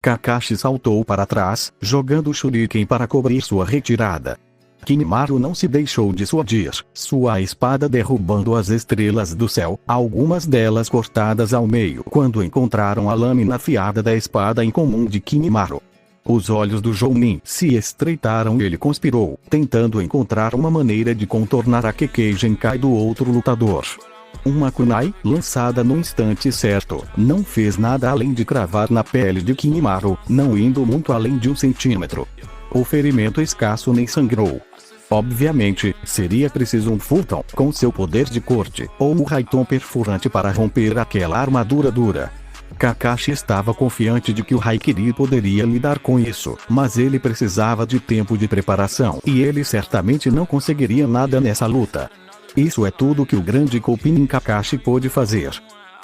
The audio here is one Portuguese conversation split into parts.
Kakashi saltou para trás, jogando o shuriken para cobrir sua retirada. Kinemaro não se deixou dissuadir, sua espada derrubando as estrelas do céu, algumas delas cortadas ao meio quando encontraram a lâmina afiada da espada incomum de Kinemaro. Os olhos do Jounin se estreitaram e ele conspirou, tentando encontrar uma maneira de contornar a Kekkei Genkai do outro lutador. Uma kunai, lançada no instante certo, não fez nada além de cravar na pele de Kinemaro, não indo muito além de 1 centímetro. O ferimento escasso nem sangrou. Obviamente, seria preciso um Fulton com seu poder de corte, ou um Raiton perfurante para romper aquela armadura dura. Kakashi estava confiante de que o Haikiri poderia lidar com isso, mas ele precisava de tempo de preparação e ele certamente não conseguiria nada nessa luta. Isso é tudo que o grande Koupinin Kakashi pôde fazer.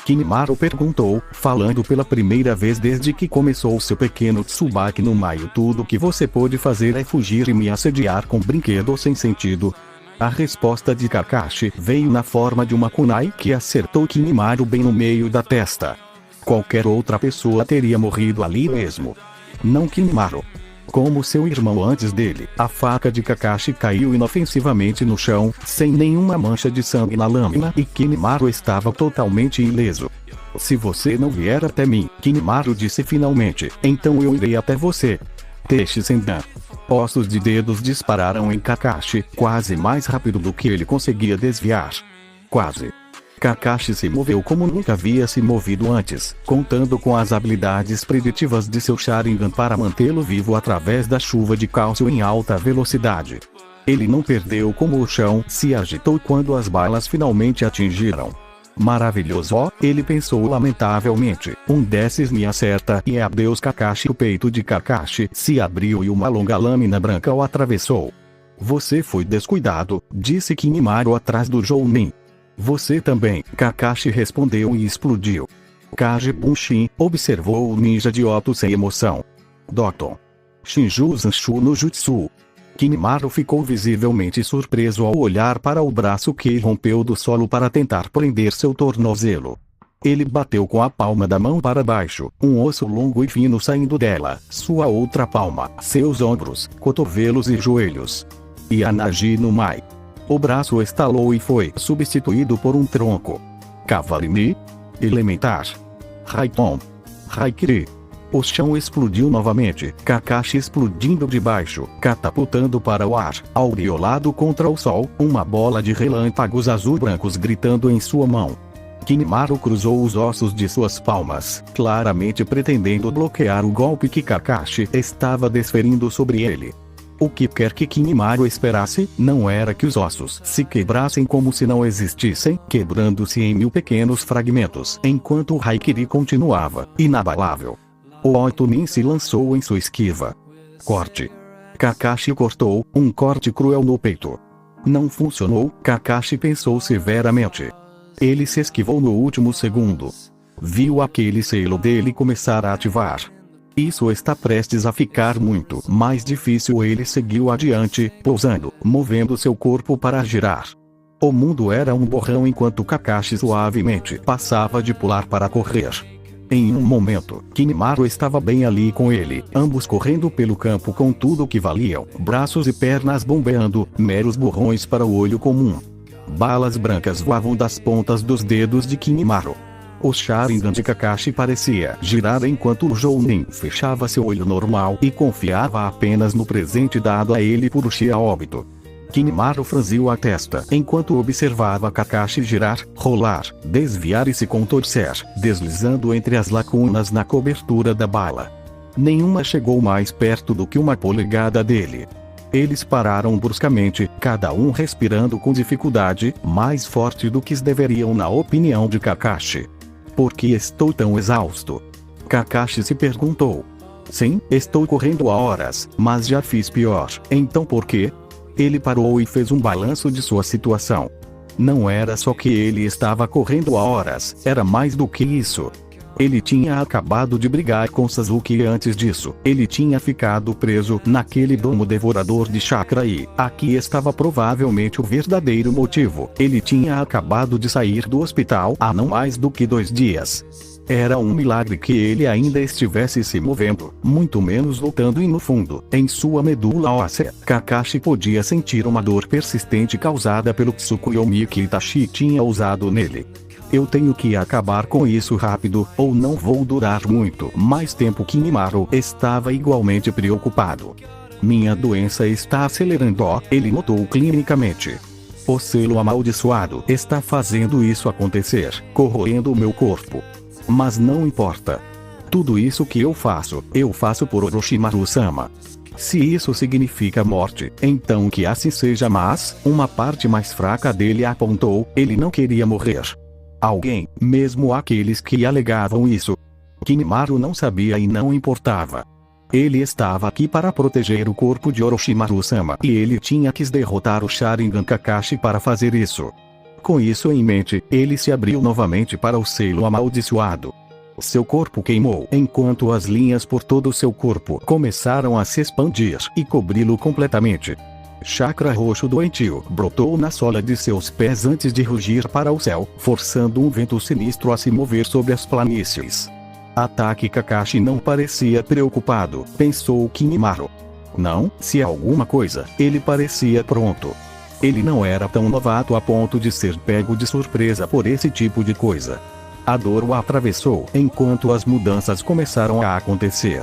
Kinemaro perguntou, falando pela primeira vez desde que começou seu pequeno Tsubaki no Maio. Tudo que você pôde fazer é fugir e me assediar com brinquedos sem sentido. A resposta de Kakashi veio na forma de uma kunai que acertou Kinemaro bem no meio da testa. Qualquer outra pessoa teria morrido ali mesmo. Não Kinemaro. Como seu irmão antes dele, a faca de Kakashi caiu inofensivamente no chão, sem nenhuma mancha de sangue na lâmina e Kinemaro estava totalmente ileso. Se você não vier até mim, Kinemaro disse finalmente, então eu irei até você. Teixe Sendan. Ossos de dedos dispararam em Kakashi, quase mais rápido do que ele conseguia desviar. Quase. Kakashi se moveu como nunca havia se movido antes, contando com as habilidades preditivas de seu Sharingan para mantê-lo vivo através da chuva de cálcio em alta velocidade. Ele não perdeu como o chão se agitou quando as balas finalmente atingiram. Maravilhoso, ele pensou lamentavelmente, um desses me acerta e é adeus Kakashi. O peito de Kakashi se abriu e uma longa lâmina branca o atravessou. Você foi descuidado, disse Kinemaro atrás do Jounin. Você também, Kakashi respondeu e explodiu. Kage Bunshin observou o ninja de Oto sem emoção. Dokton. Shinju Zanshu no Jutsu. Kinemaro ficou visivelmente surpreso ao olhar para o braço que rompeu do solo para tentar prender seu tornozelo. Ele bateu com a palma da mão para baixo, um osso longo e fino saindo dela, sua outra palma, seus ombros, cotovelos e joelhos. Yanagi no Mai. O braço estalou e foi substituído por um tronco. Cavalimi. Elementar. Raiton. Haikiri. O chão explodiu novamente, Kakashi explodindo de baixo, catapultando para o ar, aureolado contra o sol, uma bola de relâmpagos azul-brancos gritando em sua mão. Kinemaro cruzou os ossos de suas palmas, claramente pretendendo bloquear o golpe que Kakashi estava desferindo sobre ele. O que quer que Kinemaro esperasse, não era que os ossos se quebrassem como se não existissem, quebrando-se em 1000 pequenos fragmentos, enquanto o Haikiri continuava, inabalável. O Otonin se lançou em sua esquiva. Corte. Kakashi cortou, um corte cruel no peito. Não funcionou, Kakashi pensou severamente. Ele se esquivou no último segundo. Viu aquele selo dele começar a ativar. Isso está prestes a ficar muito mais difícil. Ele seguiu adiante, pousando, movendo seu corpo para girar. O mundo era um borrão enquanto Kakashi suavemente passava de pular para correr. Em um momento, Kinemaro estava bem ali com ele, ambos correndo pelo campo com tudo que valiam, braços e pernas bombeando, meros borrões para o olho comum. Balas brancas voavam das pontas dos dedos de Kinemaro. O Sharingan de Kakashi parecia girar enquanto o Jounin fechava seu olho normal e confiava apenas no presente dado a ele por Uchiha Obito. Kinemaro franziu a testa enquanto observava Kakashi girar, rolar, desviar e se contorcer, deslizando entre as lacunas na cobertura da bala. Nenhuma chegou mais perto do que uma polegada dele. Eles pararam bruscamente, cada um respirando com dificuldade, mais forte do que deveriam na opinião de Kakashi. Por que estou tão exausto? Kakashi se perguntou. Sim, estou correndo há horas, mas já fiz pior, então por quê? Ele parou e fez um balanço de sua situação. Não era só que ele estava correndo há horas, era mais do que isso. Ele tinha acabado de brigar com Sasuke e antes disso, ele tinha ficado preso naquele domo devorador de chakra e aqui estava provavelmente o verdadeiro motivo. Ele tinha acabado de sair do hospital há não mais do que 2 dias. Era um milagre que ele ainda estivesse se movendo, muito menos lutando, e no fundo, em sua medula óssea, Kakashi podia sentir uma dor persistente causada pelo Tsukuyomi que Itachi tinha usado nele. Eu tenho que acabar com isso rápido, ou não vou durar muito mais tempo. Kimimaro estava igualmente preocupado. Minha doença está acelerando, ele notou clinicamente. O selo amaldiçoado está fazendo isso acontecer, corroendo o meu corpo. Mas não importa. Tudo isso que eu faço por Orochimaru-sama. Se isso significa morte, então que assim seja, mas uma parte mais fraca dele apontou, ele não queria morrer. Alguém, mesmo aqueles que alegavam isso. Kimimaro não sabia e não importava. Ele estava aqui para proteger o corpo de Orochimaru-sama e ele tinha que derrotar o Sharingan Kakashi para fazer isso. Com isso em mente, ele se abriu novamente para o selo amaldiçoado. Seu corpo queimou enquanto as linhas por todo o seu corpo começaram a se expandir e cobri-lo completamente. Chakra roxo doentio brotou na sola de seus pés antes de rugir para o céu, forçando um vento sinistro a se mover sobre as planícies. Ataque. Kakashi não parecia preocupado, pensou Kimimaro. Não, se alguma coisa, ele parecia pronto. Ele não era tão novato a ponto de ser pego de surpresa por esse tipo de coisa. A dor o atravessou enquanto as mudanças começaram a acontecer.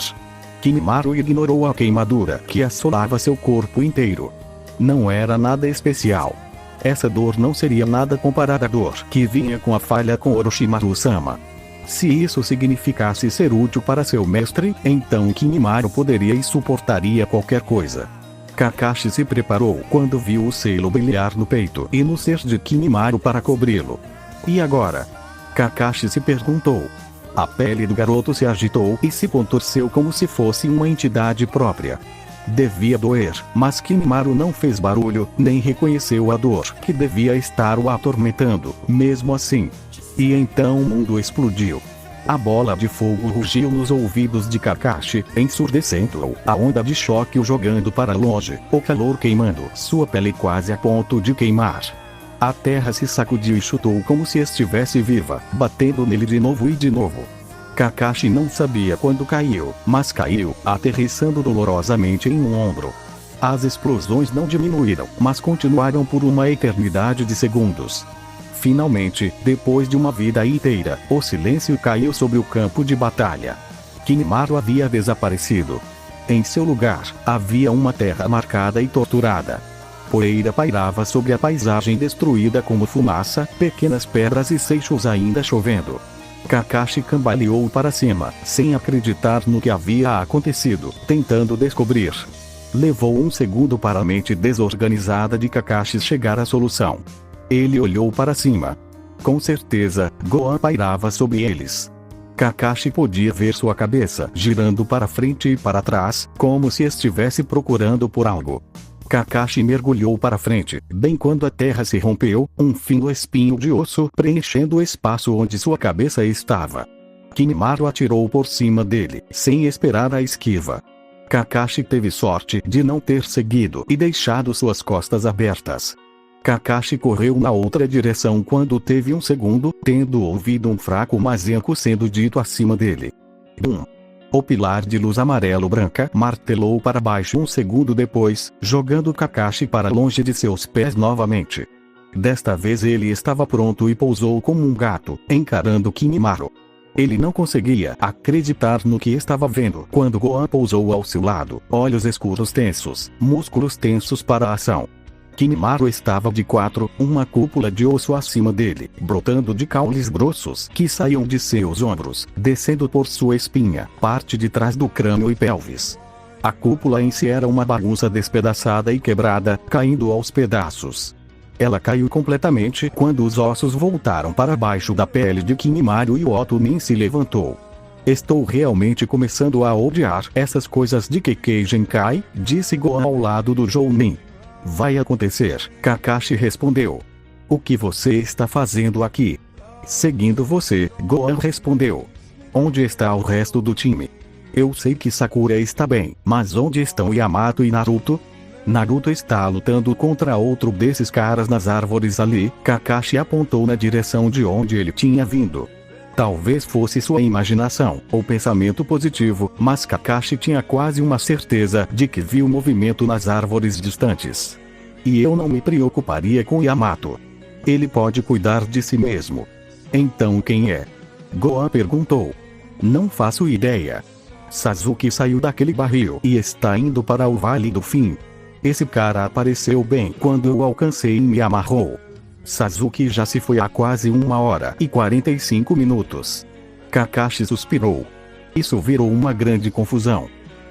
Kimimaro ignorou a queimadura que assolava seu corpo inteiro. Não era nada especial. Essa dor não seria nada comparada à dor que vinha com a falha com Orochimaru-sama. Se isso significasse ser útil para seu mestre, então Kimimaro poderia e suportaria qualquer coisa. Kakashi se preparou quando viu o selo brilhar no peito e no ser de Kimimaro para cobri-lo. E agora? Kakashi se perguntou. A pele do garoto se agitou e se contorceu como se fosse uma entidade própria. Devia doer, mas Kimimaro não fez barulho, nem reconheceu a dor que devia estar o atormentando, mesmo assim. E então o mundo explodiu. A bola de fogo rugiu nos ouvidos de Kakashi, ensurdecendo-o, a onda de choque o jogando para longe, o calor queimando sua pele quase a ponto de queimar. A terra se sacudiu e chutou como se estivesse viva, batendo nele de novo e de novo. Kakashi não sabia quando caiu, mas caiu, aterrissando dolorosamente em um ombro. As explosões não diminuíram, mas continuaram por uma eternidade de segundos. Finalmente, depois de uma vida inteira, o silêncio caiu sobre o campo de batalha. Kimimaro havia desaparecido. Em seu lugar, havia uma terra marcada e torturada. Poeira pairava sobre a paisagem destruída como fumaça, pequenas pedras e seixos ainda chovendo. Kakashi cambaleou para cima, sem acreditar no que havia acontecido, tentando descobrir. Levou um segundo para a mente desorganizada de Kakashi chegar à solução. Ele olhou para cima. Com certeza, Gohan pairava sobre eles. Kakashi podia ver sua cabeça girando para frente e para trás, como se estivesse procurando por algo. Kakashi mergulhou para frente, bem quando a terra se rompeu, um fino espinho de osso preenchendo o espaço onde sua cabeça estava. Kimimaro atirou por cima dele, sem esperar a esquiva. Kakashi teve sorte de não ter seguido e deixado suas costas abertas. Kakashi correu na outra direção quando teve um segundo, tendo ouvido um fraco mazenco sendo dito acima dele. Bum! O pilar de luz amarelo-branca martelou para baixo um segundo depois, jogando Kakashi para longe de seus pés novamente. Desta vez ele estava pronto e pousou como um gato, encarando Kimimaro. Ele não conseguia acreditar no que estava vendo quando Gohan pousou ao seu lado, olhos escuros tensos, músculos tensos para a ação. Kimimaro estava de quatro, uma cúpula de osso acima dele, brotando de caules grossos que saíam de seus ombros, descendo por sua espinha, parte de trás do crânio e pelvis. A cúpula em si era uma bagunça despedaçada e quebrada, caindo aos pedaços. Ela caiu completamente quando os ossos voltaram para baixo da pele de Kimimaro e o Otonin se levantou. Estou realmente começando a odiar essas coisas de Kekkei Genkai, disse Gohan ao lado do Jounin. Vai acontecer, Kakashi respondeu. O que você está fazendo aqui? Seguindo você, Gohan respondeu. Onde está o resto do time? Eu sei que Sakura está bem, mas onde estão Yamato e Naruto? Naruto está lutando contra outro desses caras nas árvores ali. Kakashi apontou na direção de onde ele tinha vindo. Talvez fosse sua imaginação ou pensamento positivo, mas Kakashi tinha quase uma certeza de que viu movimento nas árvores distantes. E eu não me preocuparia com Yamato. Ele pode cuidar de si mesmo. Então quem é? Gohan perguntou. Não faço ideia. Sasuke saiu daquele barril e está indo para o Vale do Fim. Esse cara apareceu bem quando eu alcancei e me amarrou. Sasuke já se foi há quase 1h e 45 minutos. Kakashi suspirou. Isso virou uma grande confusão.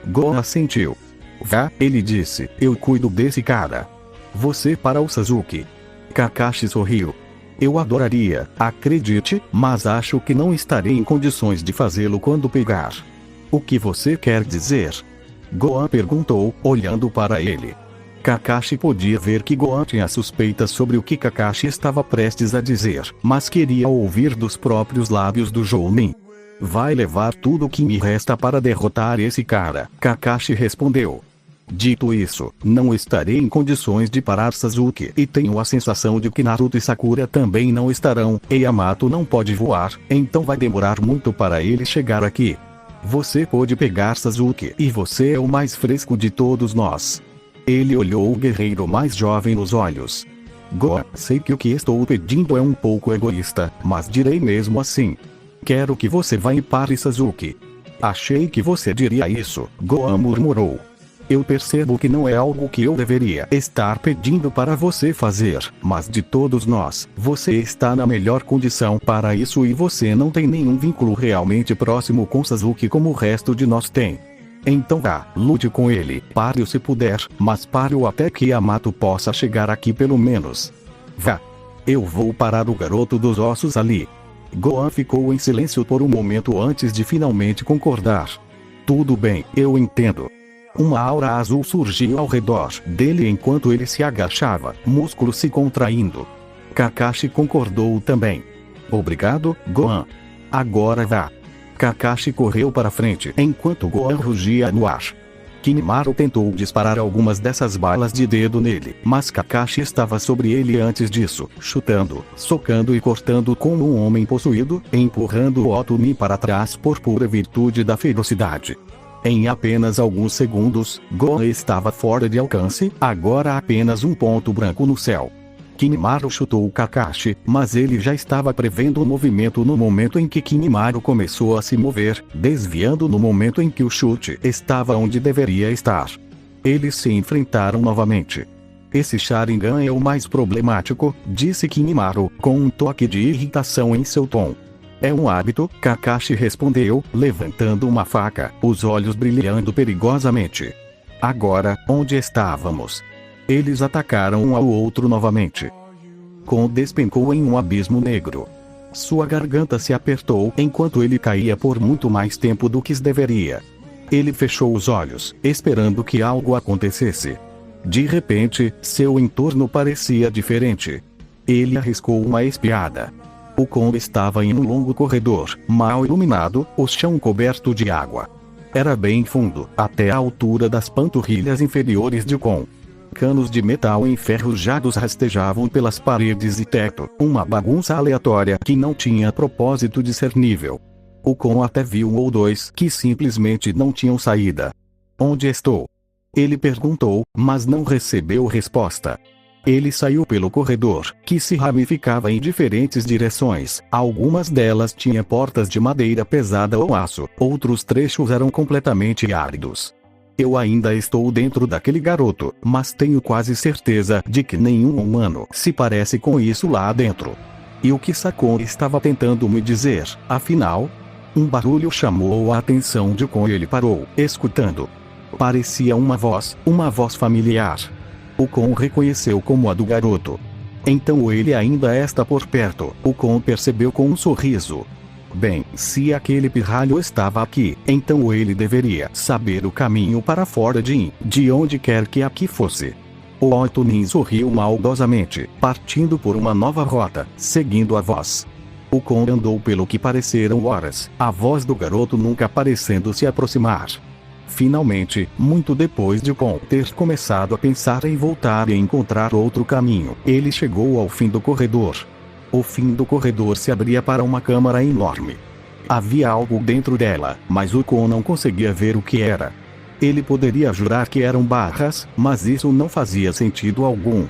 Gohan assentiu. Vá, ele disse, eu cuido desse cara. Você para o Sasuke. Kakashi sorriu. Eu adoraria, acredite, mas acho que não estarei em condições de fazê-lo quando pegar. O que você quer dizer? Gohan perguntou, olhando para ele. Kakashi podia ver que Gohan tinha suspeitas sobre o que Kakashi estava prestes a dizer, mas queria ouvir dos próprios lábios do Jounin. Vai levar tudo o que me resta para derrotar esse cara, Kakashi respondeu. Dito isso, não estarei em condições de parar Sasuke e tenho a sensação de que Naruto e Sakura também não estarão, e Yamato não pode voar, então vai demorar muito para ele chegar aqui. Você pode pegar Sasuke e você é o mais fresco de todos nós. Ele olhou o guerreiro mais jovem nos olhos. Gohan, sei que o que estou pedindo é um pouco egoísta, mas direi mesmo assim. Quero que você vá e pare Sasuke. Achei que você diria isso, Gohan murmurou. Eu percebo que não é algo que eu deveria estar pedindo para você fazer, mas de todos nós, você está na melhor condição para isso e você não tem nenhum vínculo realmente próximo com Sasuke como o resto de nós tem. Então vá, lute com ele, pare-o se puder, mas pare-o até que Yamato possa chegar aqui pelo menos. Vá. Eu vou parar o garoto dos ossos ali. Gohan ficou em silêncio por um momento antes de finalmente concordar. Tudo bem, eu entendo. Uma aura azul surgiu ao redor dele enquanto ele se agachava, músculos se contraindo. Kakashi concordou também. Obrigado, Gohan. Agora vá. Kakashi correu para frente enquanto Gohan rugia no ar. Kinemaro tentou disparar algumas dessas balas de dedo nele, mas Kakashi estava sobre ele antes disso, chutando, socando e cortando como um homem possuído, empurrando o Otomi para trás por pura virtude da ferocidade. Em apenas alguns segundos, Gohan estava fora de alcance, agora apenas um ponto branco no céu. Kinemaro chutou Kakashi, mas ele já estava prevendo o movimento no momento em que Kinemaro começou a se mover, desviando no momento em que o chute estava onde deveria estar. Eles se enfrentaram novamente. Esse Sharingan é o mais problemático, disse Kinemaro, com um toque de irritação em seu tom. É um hábito, Kakashi respondeu, levantando uma faca, os olhos brilhando perigosamente. Agora, onde estávamos? Eles atacaram um ao outro novamente. Kon despencou em um abismo negro. Sua garganta se apertou enquanto ele caía por muito mais tempo do que deveria. Ele fechou os olhos, esperando que algo acontecesse. De repente, seu entorno parecia diferente. Ele arriscou uma espiada. O Kon estava em um longo corredor, mal iluminado, o chão coberto de água. Era bem fundo, até a altura das panturrilhas inferiores de Kon. Canos de metal enferrujados rastejavam pelas paredes e teto, uma bagunça aleatória que não tinha propósito discernível. O Kon até viu um ou dois que simplesmente não tinham saída. Onde estou? Ele perguntou, mas não recebeu resposta. Ele saiu pelo corredor, que se ramificava em diferentes direções. Algumas delas tinham portas de madeira pesada ou aço, outros trechos eram completamente áridos. Eu ainda estou dentro daquele garoto, mas tenho quase certeza de que nenhum humano se parece com isso lá dentro. E o que Sakon estava tentando me dizer, afinal? Um barulho chamou a atenção de Kon e ele parou, escutando. Parecia uma voz familiar. O Kon reconheceu como a do garoto. Então ele ainda está por perto, o Kon percebeu com um sorriso. Bem, se aquele pirralho estava aqui, então ele deveria saber o caminho para fora de onde quer que aqui fosse. O Otonin sorriu maldosamente, partindo por uma nova rota, seguindo a voz. O Kon andou pelo que pareceram horas, a voz do garoto nunca parecendo se aproximar. Finalmente, muito depois de Kon ter começado a pensar em voltar e encontrar outro caminho, ele chegou ao fim do corredor. O fim do corredor se abria para uma câmara enorme. Havia algo dentro dela, mas o Kon não conseguia ver o que era. Ele poderia jurar que eram barras, mas isso não fazia sentido algum.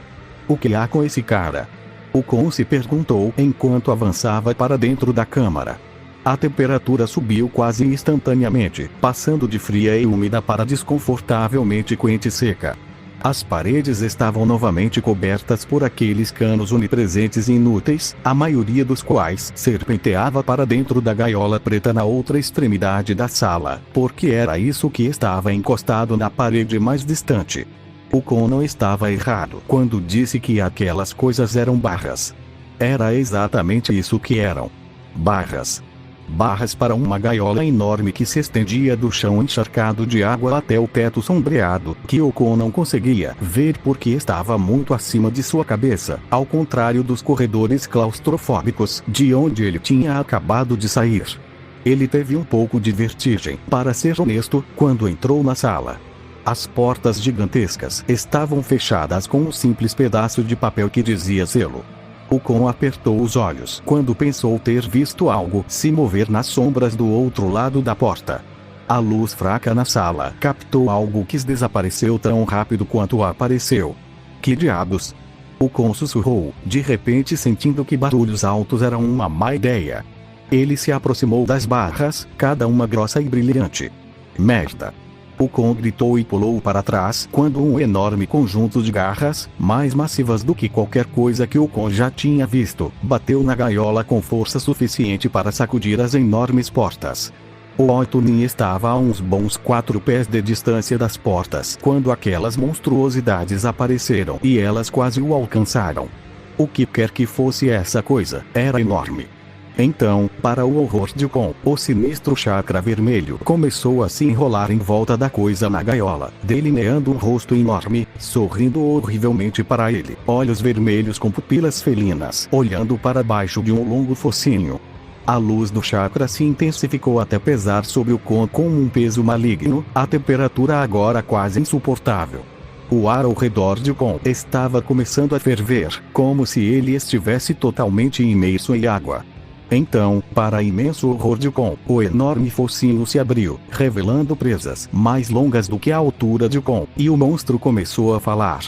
O que há com esse cara? O Kon se perguntou enquanto avançava para dentro da câmara. A temperatura subiu quase instantaneamente, passando de fria e úmida para desconfortavelmente quente e seca. As paredes estavam novamente cobertas por aqueles canos onipresentes e inúteis, a maioria dos quais serpenteava para dentro da gaiola preta na outra extremidade da sala, porque era isso que estava encostado na parede mais distante. O Kon não estava errado quando disse que aquelas coisas eram barras. Era exatamente isso que eram. Barras. Barras para uma gaiola enorme que se estendia do chão encharcado de água até o teto sombreado, que o Kon não conseguia ver porque estava muito acima de sua cabeça, ao contrário dos corredores claustrofóbicos de onde ele tinha acabado de sair. Ele teve um pouco de vertigem, para ser honesto, quando entrou na sala. As portas gigantescas estavam fechadas com um simples pedaço de papel que dizia selo. O Kon apertou os olhos quando pensou ter visto algo se mover nas sombras do outro lado da porta. A luz fraca na sala captou algo que desapareceu tão rápido quanto apareceu. Que diabos? O Kon sussurrou, de repente sentindo que barulhos altos eram uma má ideia. Ele se aproximou das barras, cada uma grossa e brilhante. Merda! O Kon gritou e pulou para trás quando um enorme conjunto de garras, mais massivas do que qualquer coisa que o Kon já tinha visto, bateu na gaiola com força suficiente para sacudir as enormes portas. O Oitunin estava a uns bons 4 pés de distância das portas quando aquelas monstruosidades apareceram e elas quase o alcançaram. O que quer que fosse essa coisa, era enorme. Então, para o horror de Kon, o sinistro chakra vermelho começou a se enrolar em volta da coisa na gaiola, delineando um rosto enorme, sorrindo horrivelmente para ele, olhos vermelhos com pupilas felinas, olhando para baixo de um longo focinho. A luz do chakra se intensificou até pesar sobre o Kon com um peso maligno, a temperatura agora quase insuportável. O ar ao redor de Kon estava começando a ferver, como se ele estivesse totalmente imerso em água. Então, para imenso horror de Kon, o enorme focinho se abriu, revelando presas mais longas do que a altura de Kon, e o monstro começou a falar.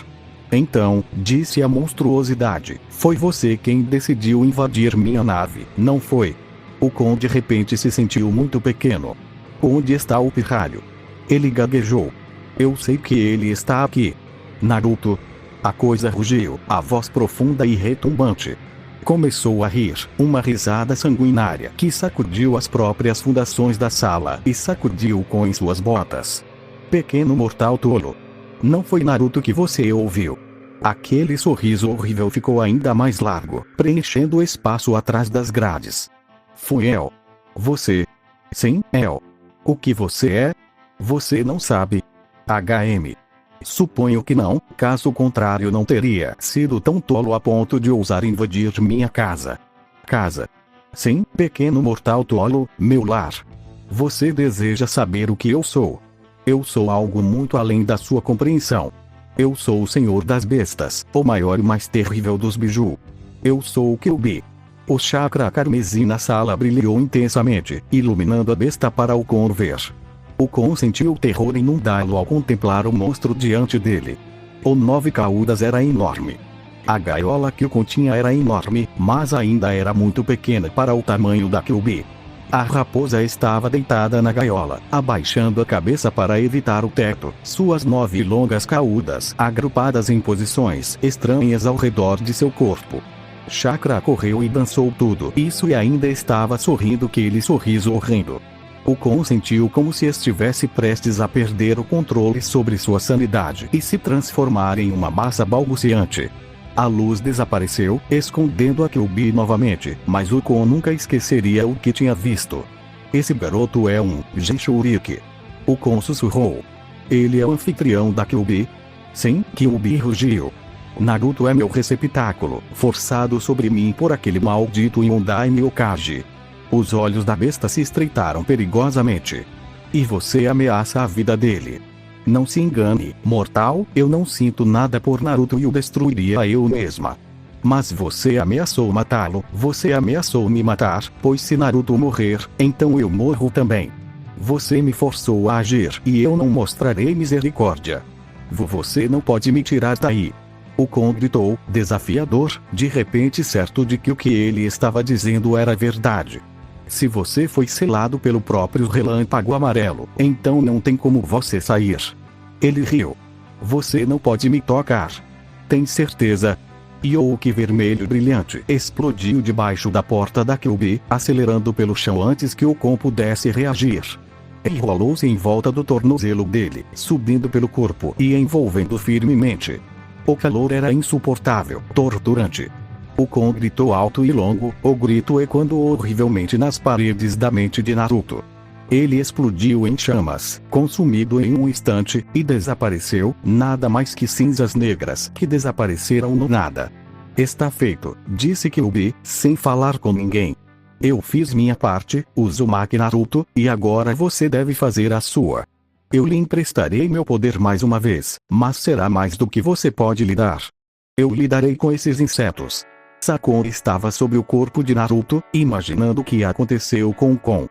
Então, disse a monstruosidade, foi você quem decidiu invadir minha nave, não foi? O Kon de repente se sentiu muito pequeno. Onde está o pirralho? Ele gaguejou. Eu sei que ele está aqui. Naruto. A coisa rugiu, a voz profunda e retumbante. Começou a rir, uma risada sanguinária que sacudiu as próprias fundações da sala e sacudiu o Kon em suas botas. Pequeno mortal tolo. Não foi Naruto que você ouviu. Aquele sorriso horrível ficou ainda mais largo, preenchendo o espaço atrás das grades. Fui eu. Você. Sim, eu. O que você é? Você não sabe. HM. Suponho que não, caso contrário não teria sido tão tolo a ponto de ousar invadir minha casa. Casa. Sim, pequeno mortal tolo, meu lar. Você deseja saber o que eu sou? Eu sou algo muito além da sua compreensão. Eu sou o Senhor das Bestas, o maior e mais terrível dos Biju. Eu sou o Kyuubi. O chakra carmesim na sala brilhou intensamente, iluminando a besta para o Kon ver. O Kon sentiu o terror inundá-lo ao contemplar o monstro diante dele. O 9 caudas era enorme. A gaiola que o continha era enorme, mas ainda era muito pequena para o tamanho da Kyuubi. A raposa estava deitada na gaiola, abaixando a cabeça para evitar o teto, suas 9 longas caudas agrupadas em posições estranhas ao redor de seu corpo. Chakra correu e dançou tudo isso e ainda estava sorrindo aquele sorriso horrendo. O Kon sentiu como se estivesse prestes a perder o controle sobre sua sanidade e se transformar em uma massa balbuciante. A luz desapareceu, escondendo a Kyuubi novamente, mas o Kon nunca esqueceria o que tinha visto. Esse garoto é um Jinchuriki. O Kon sussurrou. Ele é o anfitrião da Kyuubi? Sim, Kyuubi rugiu. Naruto é meu receptáculo, forçado sobre mim por aquele maldito Yondai Myokaji. Os olhos da besta se estreitaram perigosamente. E você ameaça a vida dele. Não se engane, mortal, eu não sinto nada por Naruto e o destruiria eu mesma. Mas você ameaçou matá-lo, você ameaçou me matar, pois se Naruto morrer, então eu morro também. Você me forçou a agir e eu não mostrarei misericórdia. Você não pode me tirar daí. O Kon gritou, desafiador, de repente certo de que o que ele estava dizendo era verdade. Se você foi selado pelo próprio relâmpago amarelo, então não tem como você sair. Ele riu. Você não pode me tocar. Tem certeza? E o Ki vermelho brilhante explodiu debaixo da porta da Kyuubi, acelerando pelo chão antes que o Kon pudesse reagir. Enrolou-se em volta do tornozelo dele, subindo pelo corpo e envolvendo firmemente. O calor era insuportável, torturante. O Kon gritou alto e longo, o grito ecoando horrivelmente nas paredes da mente de Naruto. Ele explodiu em chamas, consumido em um instante, e desapareceu, nada mais que cinzas negras que desapareceram no nada. Está feito, disse Kyuubi, sem falar com ninguém. Eu fiz minha parte, Uzumaki Naruto, e agora você deve fazer a sua. Eu lhe emprestarei meu poder mais uma vez, mas será mais do que você pode lhe dar. Eu lidarei com esses insetos. Sakon estava sob o corpo de Naruto, imaginando o que aconteceu com o Kon.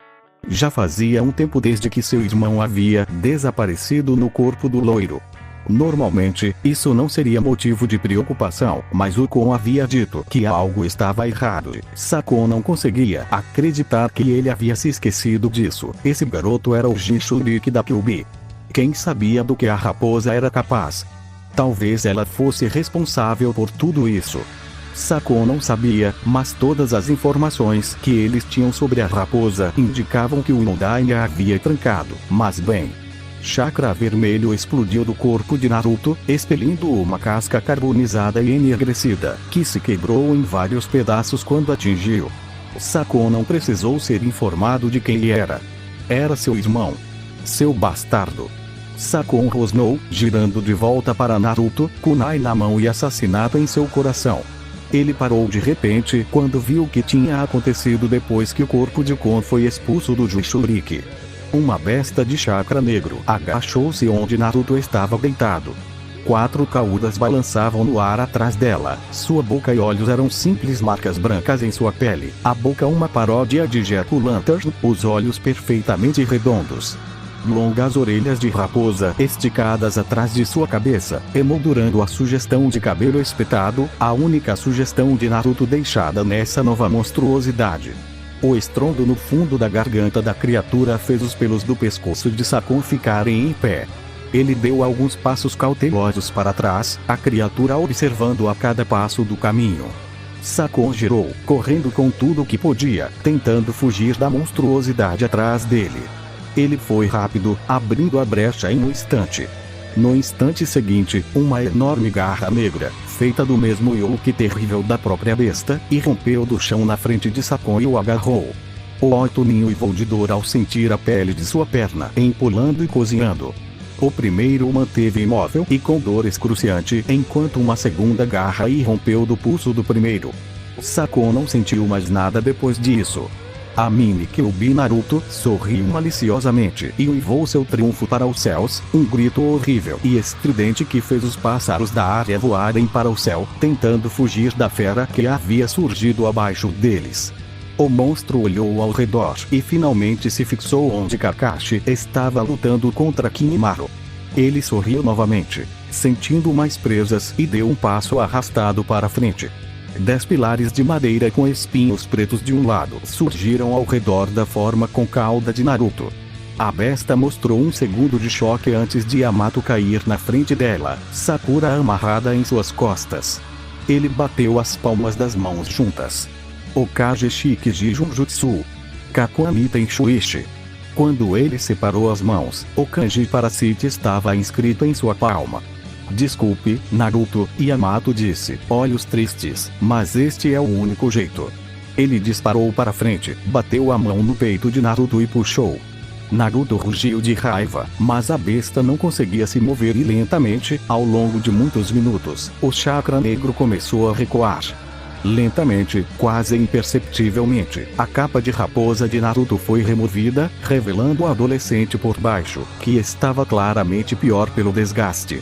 Já fazia um tempo desde que seu irmão havia desaparecido no corpo do loiro. Normalmente, isso não seria motivo de preocupação, mas o Kon havia dito que algo estava errado. Sakon não conseguia acreditar que ele havia se esquecido disso. Esse garoto era o Jinchuriki da Kyuubi. Quem sabia do que a raposa era capaz? Talvez ela fosse responsável por tudo isso. Sakon não sabia, mas todas as informações que eles tinham sobre a raposa indicavam que o Undain a havia trancado. Mas bem, chakra vermelho explodiu do corpo de Naruto, expelindo uma casca carbonizada e enegrecida, que se quebrou em vários pedaços quando atingiu. Sakon não precisou ser informado de quem ele era. Era seu irmão. Seu bastardo. Sakon rosnou, girando de volta para Naruto, kunai na mão e assassinato em seu coração. Ele parou de repente quando viu o que tinha acontecido depois que o corpo de Kon foi expulso do Jinchuriki. Uma besta de chakra negro agachou-se onde Naruto estava deitado. 4 caudas balançavam no ar atrás dela. Sua boca e olhos eram simples marcas brancas em sua pele. A boca uma paródia de Jack-o'-lantern, os olhos perfeitamente redondos. Longas orelhas de raposa esticadas atrás de sua cabeça, emoldurando a sugestão de cabelo espetado, a única sugestão de Naruto deixada nessa nova monstruosidade. O estrondo no fundo da garganta da criatura fez os pelos do pescoço de Sakon ficarem em pé. Ele deu alguns passos cautelosos para trás, a criatura observando a cada passo do caminho. Sakon girou, correndo com tudo o que podia, tentando fugir da monstruosidade atrás dele. Ele foi rápido, abrindo a brecha em um instante. No instante seguinte, uma enorme garra negra, feita do mesmo yoke terrível da própria besta, irrompeu do chão na frente de Sakon e o agarrou. O Oito uivou de dor ao sentir a pele de sua perna empolando e cozinhando. O primeiro o manteve imóvel e com dor excruciante, enquanto uma segunda garra irrompeu do pulso do primeiro. Sakon não sentiu mais nada depois disso. A mini Kyuubi Naruto sorriu maliciosamente e uivou seu triunfo para os céus, um grito horrível e estridente que fez os pássaros da área voarem para o céu, tentando fugir da fera que havia surgido abaixo deles. O monstro olhou ao redor e finalmente se fixou onde Kakashi estava lutando contra Kimimaro. Ele sorriu novamente, sentindo mais presas, e deu um passo arrastado para frente. 10 pilares de madeira com espinhos pretos de um lado surgiram ao redor da forma com cauda de Naruto. A besta mostrou um segundo de choque antes de Yamato cair na frente dela, Sakura amarrada em suas costas. Ele bateu as palmas das mãos juntas. Okage Shikiji Junjutsu. Kakuami Tenshuichi. Quando ele separou as mãos, o kanji Parasite estava inscrito em sua palma. Desculpe, Naruto, Yamato disse, olhos tristes, mas este é o único jeito. Ele disparou para frente, bateu a mão no peito de Naruto e puxou. Naruto rugiu de raiva, mas a besta não conseguia se mover e lentamente, ao longo de muitos minutos, o chakra negro começou a recuar. Lentamente, quase imperceptivelmente, a capa de raposa de Naruto foi removida, revelando o adolescente por baixo, que estava claramente pior pelo desgaste.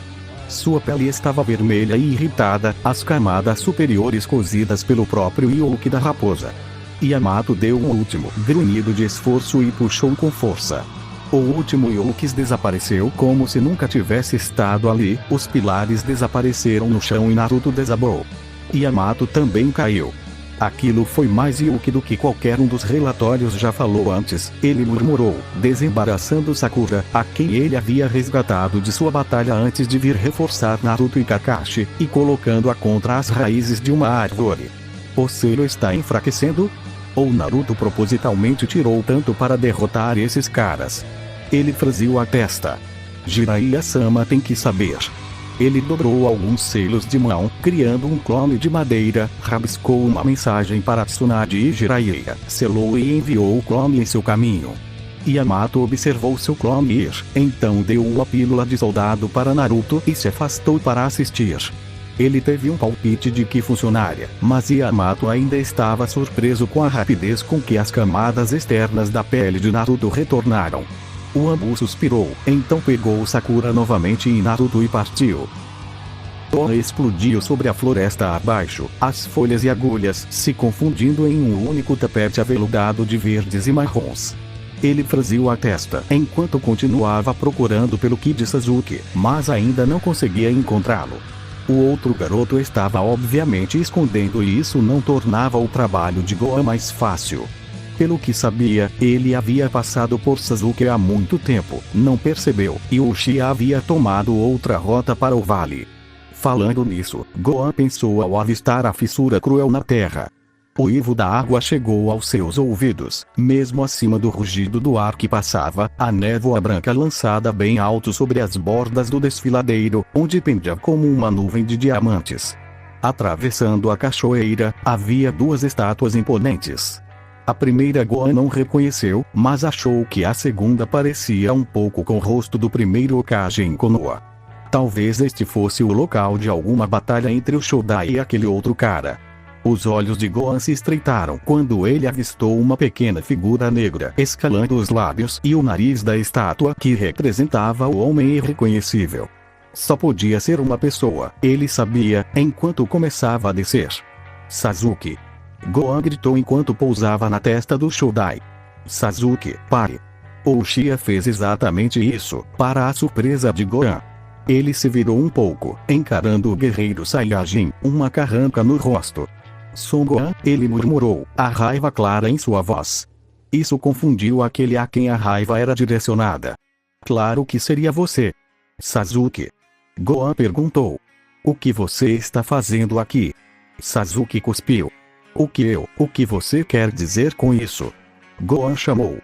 Sua pele estava vermelha e irritada, as camadas superiores cozidas pelo próprio yolk da raposa. Yamato deu um último grunhido de esforço e puxou com força. O último yolk desapareceu como se nunca tivesse estado ali, os pilares desapareceram no chão e Naruto desabou. Yamato também caiu. Aquilo foi mais yolk do que qualquer um dos relatórios já falou antes, ele murmurou, desembaraçando Sakura, a quem ele havia resgatado de sua batalha antes de vir reforçar Naruto e Kakashi, e colocando-a contra as raízes de uma árvore. O selo está enfraquecendo? Ou Naruto propositalmente tirou tanto para derrotar esses caras? Ele franziu a testa. Jiraiya-sama tem que saber. Ele dobrou alguns selos de mão, criando um clone de madeira, rabiscou uma mensagem para Tsunade e Jiraiya, selou e enviou o clone em seu caminho. Yamato observou seu clone ir, então deu uma pílula de soldado para Naruto e se afastou para assistir. Ele teve um palpite de que funcionaria, mas Yamato ainda estava surpreso com a rapidez com que as camadas externas da pele de Naruto retornaram. O Ambu suspirou, então pegou Sakura novamente em Naruto e partiu. Toa explodiu sobre a floresta abaixo, as folhas e agulhas se confundindo em um único tapete aveludado de verdes e marrons. Ele franziu a testa enquanto continuava procurando pelo Kid Sasuke, mas ainda não conseguia encontrá-lo. O outro garoto estava obviamente escondendo e isso não tornava o trabalho de Gohan mais fácil. Pelo que sabia, ele havia passado por Sasuke há muito tempo, não percebeu, e Uchiha havia tomado outra rota para o vale. Falando nisso, Gohan pensou ao avistar a fissura cruel na terra. O uivo da água chegou aos seus ouvidos, mesmo acima do rugido do ar que passava, a névoa branca lançada bem alto sobre as bordas do desfiladeiro, onde pendia como uma nuvem de diamantes. Atravessando a cachoeira, havia duas estátuas imponentes. A primeira Gohan não reconheceu, mas achou que a segunda parecia um pouco com o rosto do primeiro Hokage em Konoha. Talvez este fosse o local de alguma batalha entre o Shodai e aquele outro cara. Os olhos de Gohan se estreitaram quando ele avistou uma pequena figura negra escalando os lábios e o nariz da estátua que representava o homem irreconhecível. Só podia ser uma pessoa, ele sabia, enquanto começava a descer. Sasuke! Gohan gritou enquanto pousava na testa do Shodai. Sasuke, pare! O Uchiha fez exatamente isso, para a surpresa de Gohan. Ele se virou um pouco, encarando o guerreiro Saiyajin, uma carranca no rosto. Son Gohan, ele murmurou, a raiva clara em sua voz. Isso confundiu aquele a quem a raiva era direcionada. Claro que seria você. Sasuke. Gohan perguntou. O que você está fazendo aqui? Sasuke cuspiu. O que você quer dizer com isso? Gohan chamou.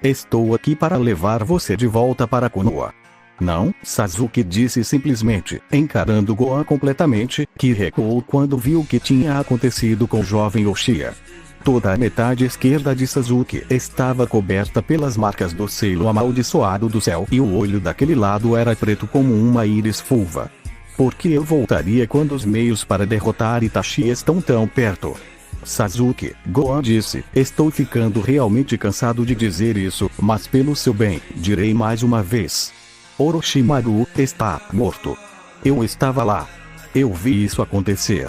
Estou aqui para levar você de volta para Konoha. Não, Sasuke disse simplesmente, encarando Gohan completamente, que recuou quando viu o que tinha acontecido com o jovem Uchiha. Toda a metade esquerda de Sasuke estava coberta pelas marcas do selo amaldiçoado do céu e o olho daquele lado era preto como uma íris fulva. Por que eu voltaria quando os meios para derrotar Itachi estão tão perto? Sasuke, Gohan disse, estou ficando realmente cansado de dizer isso, mas pelo seu bem, direi mais uma vez. Orochimaru está morto. Eu estava lá. Eu vi isso acontecer.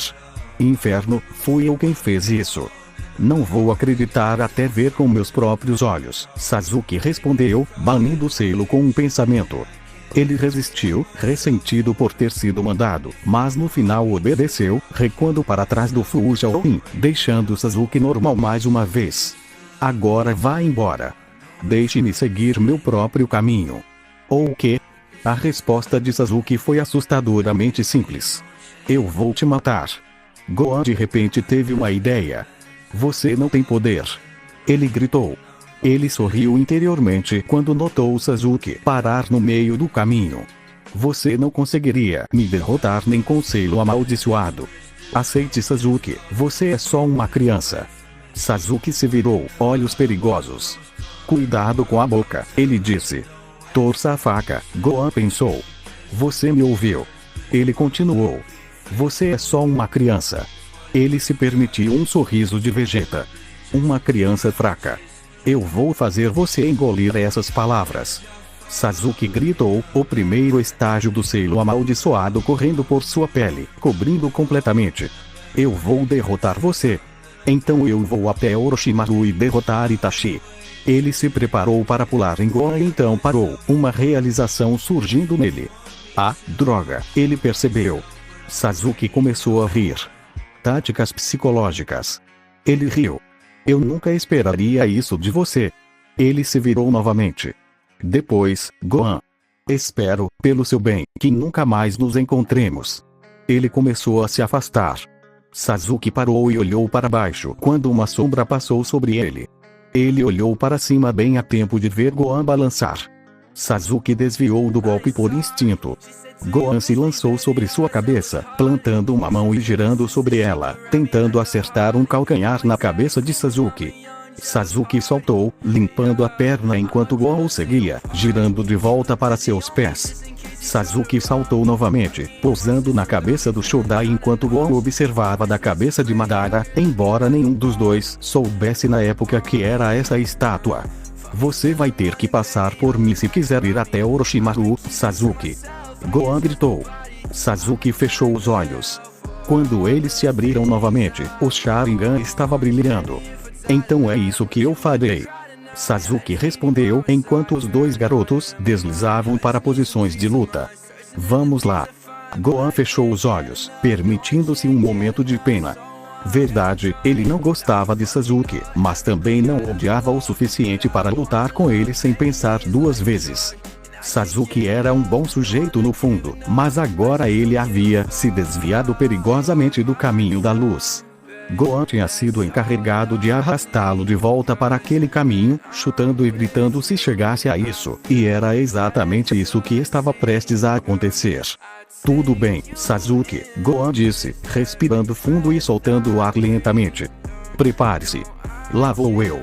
Inferno, fui eu quem fez isso. Não vou acreditar até ver com meus próprios olhos, Sasuke respondeu, banindo o selo com um pensamento. Ele resistiu, ressentido por ter sido mandado, mas no final obedeceu, recuando para trás do Fujoin, deixando Sasuke normal mais uma vez. Agora vá embora. Deixe-me seguir meu próprio caminho. Ou o quê? A resposta de Sasuke foi assustadoramente simples. Eu vou te matar. Gohan de repente teve uma ideia. Você não tem poder. Ele gritou. Ele sorriu interiormente quando notou Sasuke parar no meio do caminho. Você não conseguiria me derrotar nem com o selo amaldiçoado. Aceite, Sasuke, você é só uma criança. Sasuke se virou, olhos perigosos. Cuidado com a boca, ele disse. Torça a faca, Gohan pensou. Você me ouviu. Ele continuou. Você é só uma criança. Ele se permitiu um sorriso de Vegeta. Uma criança fraca. Eu vou fazer você engolir essas palavras. Sasuke gritou, o primeiro estágio do selo amaldiçoado correndo por sua pele, cobrindo completamente. Eu vou derrotar você. Então eu vou até Orochimaru e derrotar Itachi. Ele se preparou para pular em Gohan e então parou, uma realização surgindo nele. Ah, droga, ele percebeu. Sasuke começou a rir. Táticas psicológicas. Ele riu. Eu nunca esperaria isso de você. Ele se virou novamente. Depois, Gohan. Espero, pelo seu bem, que nunca mais nos encontremos. Ele começou a se afastar. Sasuke parou e olhou para baixo quando uma sombra passou sobre ele. Ele olhou para cima bem a tempo de ver Gohan balançar. Sasuke desviou do golpe por instinto. Gohan se lançou sobre sua cabeça, plantando uma mão e girando sobre ela, tentando acertar um calcanhar na cabeça de Sasuke. Sasuke soltou, limpando a perna enquanto Gohan o seguia, girando de volta para seus pés. Sasuke saltou novamente, pousando na cabeça do Shodai enquanto Gohan observava da cabeça de Madara, embora nenhum dos dois soubesse na época que era essa estátua. Você vai ter que passar por mim se quiser ir até Orochimaru, Sasuke. Gohan gritou. Sasuke fechou os olhos. Quando eles se abriram novamente, o Sharingan estava brilhando. Então é isso que eu farei. Sasuke respondeu enquanto os dois garotos deslizavam para posições de luta. Vamos lá. Gohan fechou os olhos, permitindo-se um momento de pena. Verdade, ele não gostava de Sasuke, mas também não odiava o suficiente para lutar com ele sem pensar duas vezes. Sasuke era um bom sujeito no fundo, mas agora ele havia se desviado perigosamente do caminho da luz. Gohan tinha sido encarregado de arrastá-lo de volta para aquele caminho, chutando e gritando se chegasse a isso, e era exatamente isso que estava prestes a acontecer. Tudo bem, Sasuke, Gohan disse, respirando fundo e soltando o ar lentamente. Prepare-se. Lá vou eu.